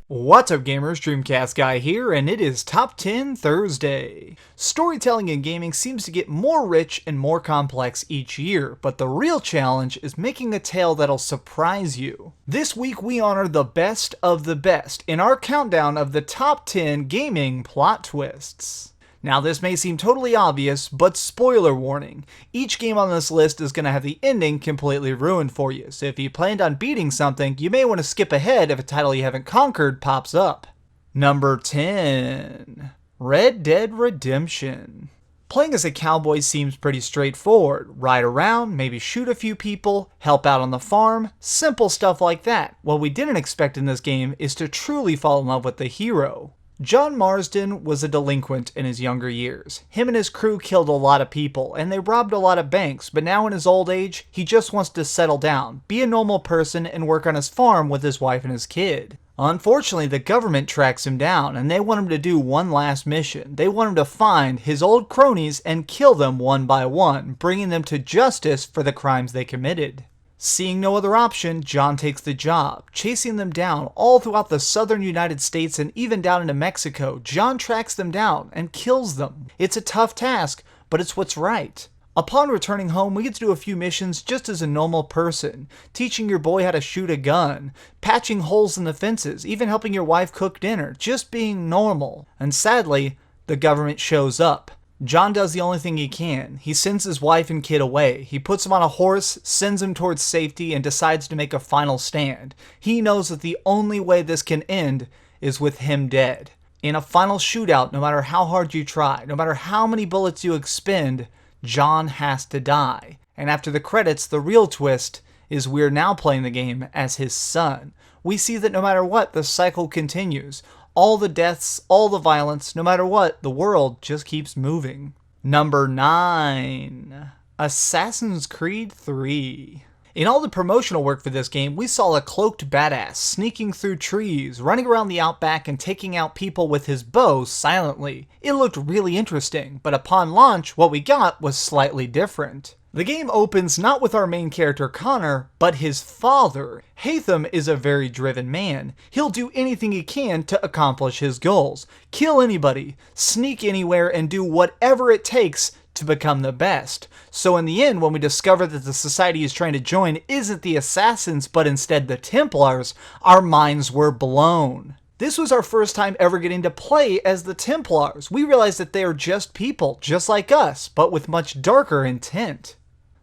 What's up gamers, DreamcastGuy here, and it is Top 10 Thursday. Storytelling in gaming seems to get more rich and more complex each year, but the real challenge is making a tale that'll surprise you. This week we honor the best of the best in our countdown of the top 10 gaming plot twists. Now this may seem totally obvious, but spoiler warning, each game on this list is going to have the ending completely ruined for you, so if you planned on beating something, you may want to skip ahead if a title you haven't conquered pops up. Number 10. Red Dead Redemption. Playing as a cowboy seems pretty straightforward. Ride around, maybe shoot a few people, help out on the farm, simple stuff like that. What we didn't expect in this game is to truly fall in love with the hero. John Marsden was a delinquent in his younger years. Him and his crew killed a lot of people, and they robbed a lot of banks, but now in his old age, he just wants to settle down, be a normal person, and work on his farm with his wife and his kid. Unfortunately, the government tracks him down, and they want him to do one last mission. They want him to find his old cronies and kill them one by one, bringing them to justice for the crimes they committed. Seeing no other option, John takes the job. Chasing them down all throughout the southern United States and even down into Mexico, John tracks them down and kills them. It's a tough task, but it's what's right. Upon returning home, we get to do a few missions just as a normal person, teaching your boy how to shoot a gun, patching holes in the fences, even helping your wife cook dinner, just being normal. And sadly, the government shows up. John does the only thing he can. He sends his wife and kid away. He puts him on a horse, sends him towards safety, and decides to make a final stand. He knows that the only way this can end is with him dead. In a final shootout, no matter how hard you try, no matter how many bullets you expend, John has to die. And after the credits, the real twist is we're now playing the game as his son. We see that no matter what, the cycle continues. All the deaths, all the violence, no matter what, the world just keeps moving. Number 9. Assassin's Creed 3. In all the promotional work for this game, we saw a cloaked badass sneaking through trees, running around the outback and taking out people with his bow silently. It looked really interesting, but upon launch, what we got was slightly different. The game opens not with our main character Connor, but his father. Hatham is a very driven man. He'll do anything he can to accomplish his goals. Kill anybody, sneak anywhere, and do whatever it takes to become the best. So in the end, when we discover that the society he's trying to join isn't the Assassins, but instead the Templars, our minds were blown. This was our first time ever getting to play as the Templars. We realized that they are just people, just like us, but with much darker intent.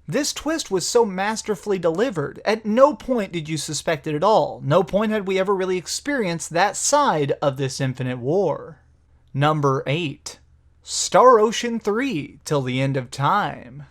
This twist was so masterfully delivered. At no point did you suspect it at all. No point had we ever really experienced that side of this infinite war. Number 8. Star Ocean 3, Till the End of Time.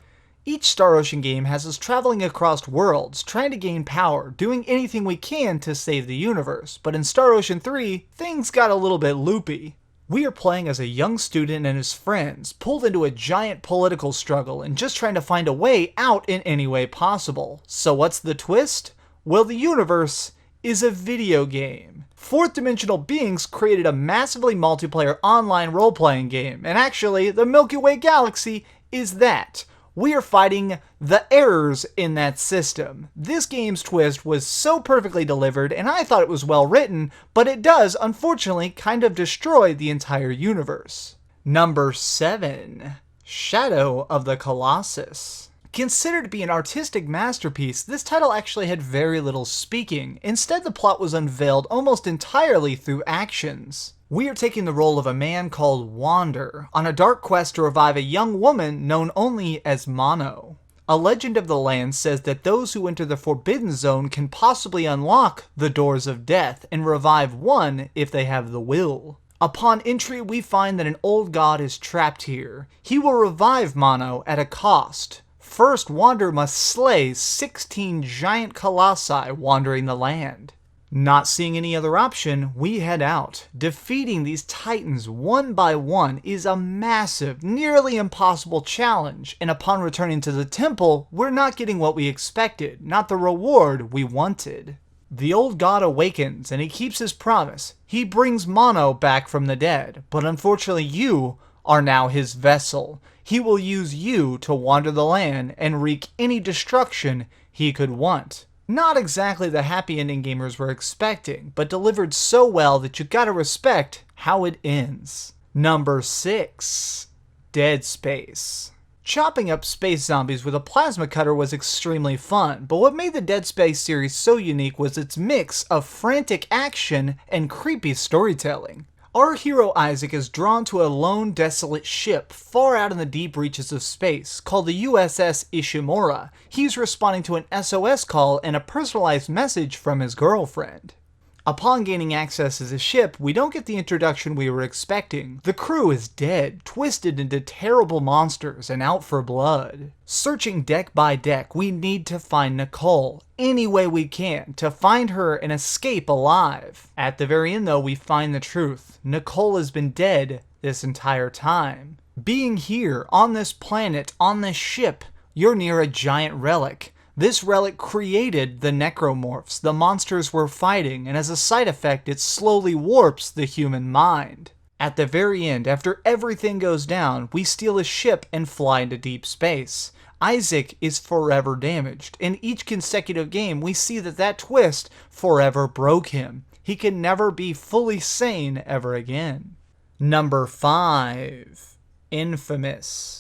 Each Star Ocean game has us traveling across worlds, trying to gain power, doing anything we can to save the universe. But in Star Ocean 3, things got a little bit loopy. We are playing as a young student and his friends, pulled into a giant political struggle and just trying to find a way out in any way possible. So what's the twist? Well, the universe is a video game. Fourth dimensional beings created a massively multiplayer online role-playing game, and actually, the Milky Way galaxy is that. We are fighting the errors in that system. This game's twist was so perfectly delivered, and I thought it was well written, but it does, unfortunately, kind of destroy the entire universe. Number 7. Shadow of the Colossus. Considered to be an artistic masterpiece, this title actually had very little speaking. Instead, the plot was unveiled almost entirely through actions. We are taking the role of a man called Wander, on a dark quest to revive a young woman known only as Mono. A legend of the land says that those who enter the Forbidden Zone can possibly unlock the Doors of Death and revive one if they have the will. Upon entry, we find that an old god is trapped here. He will revive Mono at a cost. First, Wander must slay 16 giant colossi wandering the land. Not seeing any other option, we head out. Defeating these titans one by one is a massive, nearly impossible challenge, and upon returning to the temple, we're not getting what we expected, not the reward we wanted. The old god awakens, and he keeps his promise. He brings Mono back from the dead, but unfortunately you are now his vessel. He will use you to wander the land and wreak any destruction he could want. Not exactly the happy ending gamers were expecting, but delivered so well that you gotta respect how it ends. Number 6. Dead Space. Chopping up space zombies with a plasma cutter was extremely fun, but what made the Dead Space series so unique was its mix of frantic action and creepy storytelling. Our hero Isaac is drawn to a lone, desolate ship far out in the deep reaches of space called the USS Ishimura. He's responding to an SOS call and a personalized message from his girlfriend. Upon gaining access to the ship, we don't get the introduction we were expecting. The crew is dead, twisted into terrible monsters, and out for blood. Searching deck by deck, we need to find Nicole, any way we can, to find her and escape alive. At the very end though, we find the truth. Nicole has been dead this entire time. Being here, on this planet, on this ship, you're near a giant relic. This relic created the necromorphs, the monsters we're fighting, and as a side effect, it slowly warps the human mind. At the very end, after everything goes down, we steal a ship and fly into deep space. Isaac is forever damaged. In each consecutive game, we see that twist forever broke him. He can never be fully sane ever again. Number 5. Infamous.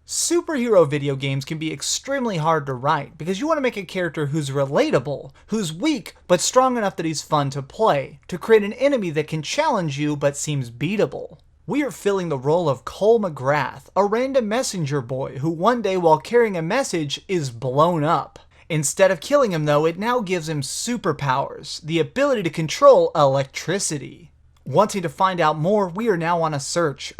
Superhero video games can be extremely hard to write because you want to make a character who's relatable, who's weak but strong enough that he's fun to play, to create an enemy that can challenge you but seems beatable. We are filling the role of Cole McGrath, a random messenger boy who one day while carrying a message is blown up. Instead of killing him though, it now gives him superpowers, the ability to control electricity. Wanting to find out more, we are now on a search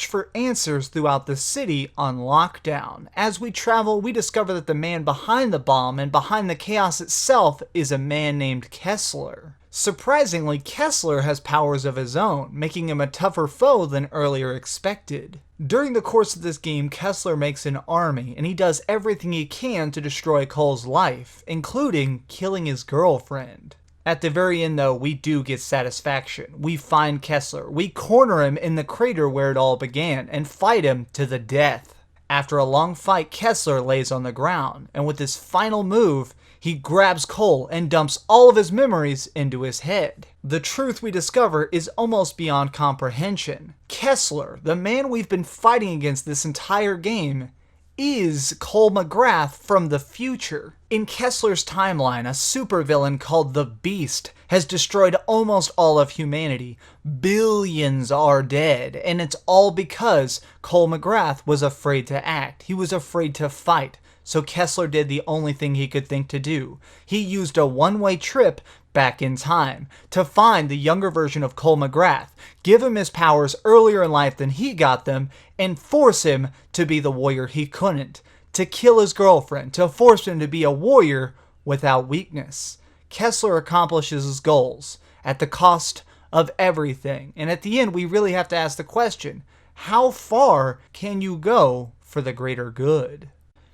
for answers throughout the city on lockdown. As we travel, we discover that the man behind the bomb and behind the chaos itself is a man named Kessler. Surprisingly, Kessler has powers of his own, making him a tougher foe than earlier expected. During the course of this game, Kessler makes an army, and he does everything he can to destroy Cole's life, including killing his girlfriend. At the very end though, we do get satisfaction. We find Kessler, we corner him in the crater where it all began, and fight him to the death. After a long fight, Kessler lays on the ground, and with his final move, he grabs Cole and dumps all of his memories into his head. The truth we discover is almost beyond comprehension. Kessler, the man we've been fighting against this entire game, is Cole McGrath from the future. In Kessler's timeline, a supervillain called the Beast has destroyed almost all of humanity. Billions are dead, and it's all because Cole McGrath was afraid to act. He was afraid to fight, so Kessler did the only thing he could think to do. He used a one-way trip back in time to find the younger version of Cole McGrath, give him his powers earlier in life than he got them, and force him to be the warrior he couldn't, to kill his girlfriend, to force him to be a warrior without weakness. Kessler accomplishes his goals at the cost of everything, and at the end we really have to ask the question, how far can you go for the greater good?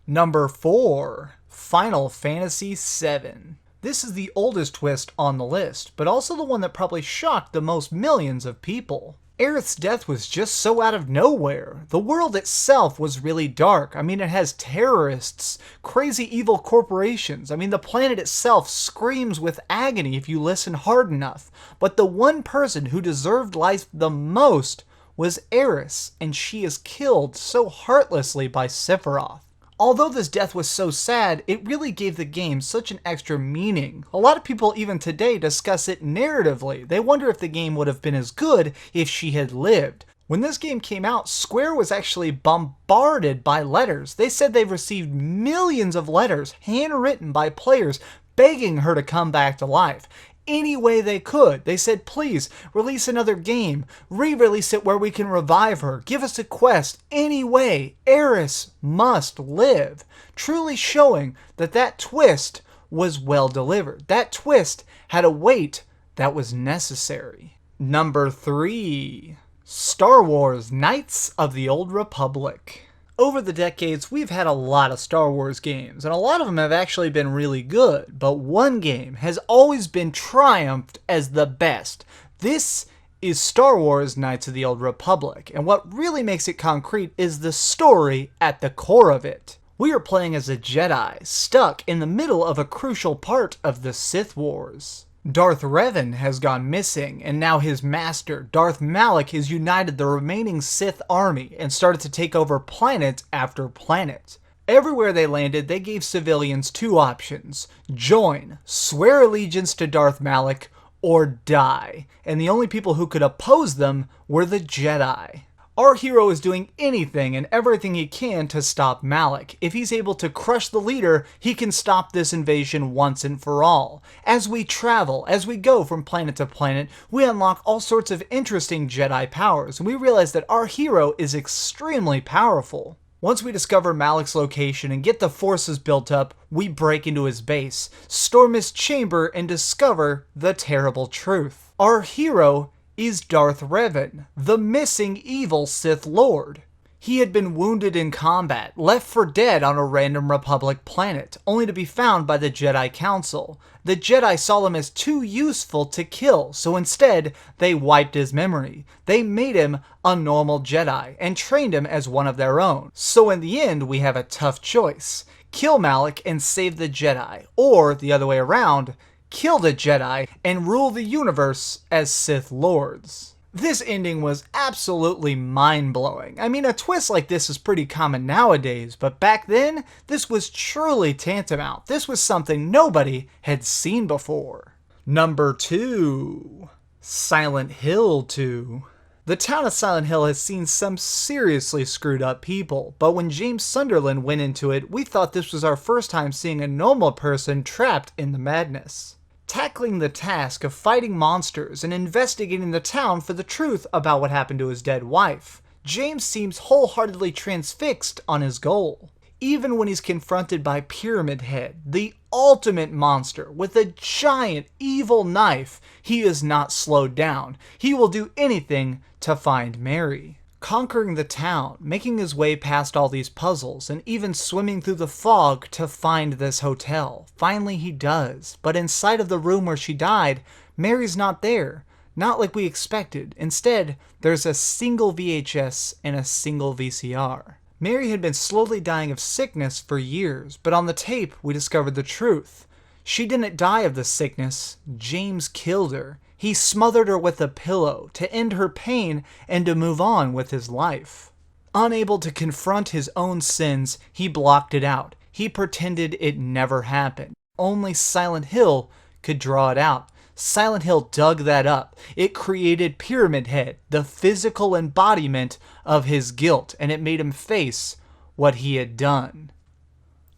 Number 4. Final Fantasy VII. This is the oldest twist on the list, but also the one that probably shocked the most millions of people. Aerith's death was just so out of nowhere. The world itself was really dark. I mean, it has terrorists, crazy evil corporations. I mean, the planet itself screams with agony if you listen hard enough. But the one person who deserved life the most was Aerith, and she is killed so heartlessly by Sephiroth. Although this death was so sad, it really gave the game such an extra meaning. A lot of people even today discuss it narratively. They wonder if the game would have been as good if she had lived. When this game came out, Square was actually bombarded by letters. They said they've received millions of letters handwritten by players begging her to come back to life. Any way they could. They said, please, release another game. Re-release it where we can revive her. Give us a quest. Any way. Aerith must live. Truly showing that twist was well delivered. That twist had a weight that was necessary. Number 3. Star Wars Knights of the Old Republic. Over the decades, we've had a lot of Star Wars games, and a lot of them have actually been really good, but one game has always been triumphed as the best. This is Star Wars Knights of the Old Republic, and what really makes it concrete is the story at the core of it. We are playing as a Jedi, stuck in the middle of a crucial part of the Sith Wars. Darth Revan has gone missing, and now his master, Darth Malak, has united the remaining Sith army and started to take over planet after planet. Everywhere they landed, they gave civilians two options: join, swear allegiance to Darth Malak, or die, and the only people who could oppose them were the Jedi. Our hero is doing anything and everything he can to stop Malak. If he's able to crush the leader, he can stop this invasion once and for all. As we travel, as we go from planet to planet, we unlock all sorts of interesting Jedi powers, and we realize that our hero is extremely powerful. Once we discover Malak's location and get the forces built up, we break into his base, storm his chamber, and discover the terrible truth. Our hero is Darth Revan, the missing evil Sith Lord. He had been wounded in combat, left for dead on a random Republic planet, only to be found by the Jedi Council. The Jedi saw him as too useful to kill, so instead, they wiped his memory. They made him a normal Jedi, and trained him as one of their own. So in the end, we have a tough choice: kill Malak and save the Jedi, or the other way around, kill the Jedi and rule the universe as Sith Lords. This ending was absolutely mind-blowing. I mean, a twist like this is pretty common nowadays, but back then, this was truly tantamount. This was something nobody had seen before. Number 2. Silent Hill 2. The town of Silent Hill has seen some seriously screwed up people, but when James Sunderland went into it, we thought this was our first time seeing a normal person trapped in the madness. Tackling the task of fighting monsters and investigating the town for the truth about what happened to his dead wife, James seems wholeheartedly transfixed on his goal. Even when he's confronted by Pyramid Head, the ultimate monster with a giant evil knife, he is not slowed down. He will do anything to find Mary. Conquering the town, making his way past all these puzzles, and even swimming through the fog to find this hotel. Finally he does, but inside of the room where she died, Mary's not there. Not like we expected. Instead, there's a single VHS and a single VCR. Mary had been slowly dying of sickness for years, but on the tape we discovered the truth. She didn't die of the sickness, James killed her. He smothered her with a pillow to end her pain and to move on with his life. Unable to confront his own sins, he blocked it out. He pretended it never happened. Only Silent Hill could draw it out. Silent Hill dug that up. It created Pyramid Head, the physical embodiment of his guilt, and it made him face what he had done.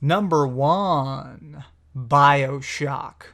Number 1. Bioshock.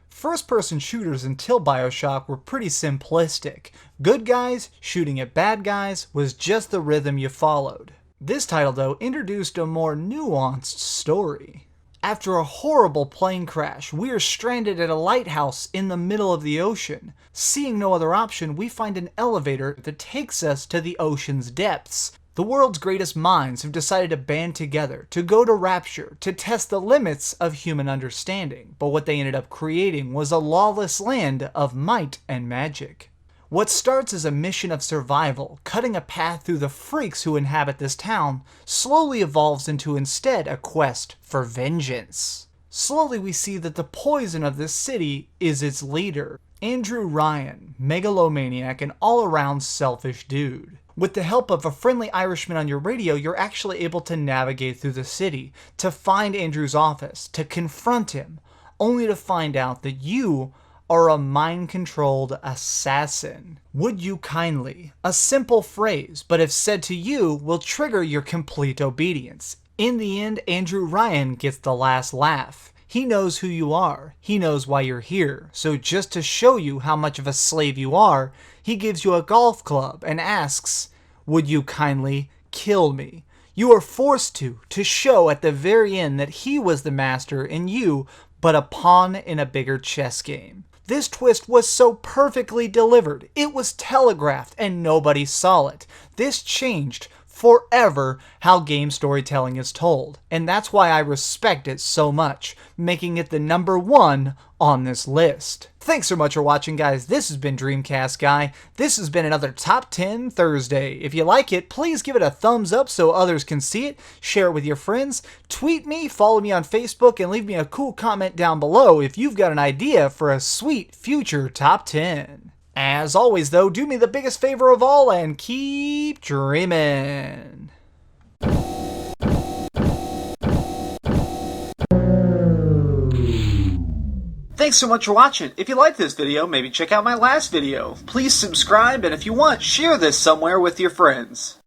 First-person shooters until Bioshock were pretty simplistic. Good guys shooting at bad guys was just the rhythm you followed. This title, though, introduced a more nuanced story. After a horrible plane crash, we are stranded at a lighthouse in the middle of the ocean. Seeing no other option, we find an elevator that takes us to the ocean's depths. The world's greatest minds have decided to band together, to go to Rapture, to test the limits of human understanding, but what they ended up creating was a lawless land of might and magic. What starts as a mission of survival, cutting a path through the freaks who inhabit this town, slowly evolves into instead a quest for vengeance. Slowly we see that the poison of this city is its leader, Andrew Ryan, megalomaniac and all-around selfish dude. With the help of a friendly Irishman on your radio, you're actually able to navigate through the city, to find Andrew's office, to confront him, only to find out that you are a mind-controlled assassin. Would you kindly? A simple phrase, but if said to you, will trigger your complete obedience. In the end, Andrew Ryan gets the last laugh. He knows who you are. He knows why you're here. So just to show you how much of a slave you are, he gives you a golf club and asks, would you kindly kill me? You are forced to show at the very end that he was the master and you but a pawn in a bigger chess game. This twist was so perfectly delivered. It was telegraphed and nobody saw it. This changed forever how game storytelling is told. And that's why I respect it so much, making it the #1 on this list. Thanks so much for watching, guys. This has been Dreamcast Guy. This has been another Top 10 Thursday. If you like it, please give it a thumbs up so others can see it. Share it with your friends. Tweet me, follow me on Facebook, and leave me a cool comment down below if you've got an idea for a sweet future Top 10. As always, though, do me the biggest favor of all and keep dreaming. Thanks so much for watching. If you like this video, maybe check out my last video. Please subscribe, and if you want, share this somewhere with your friends.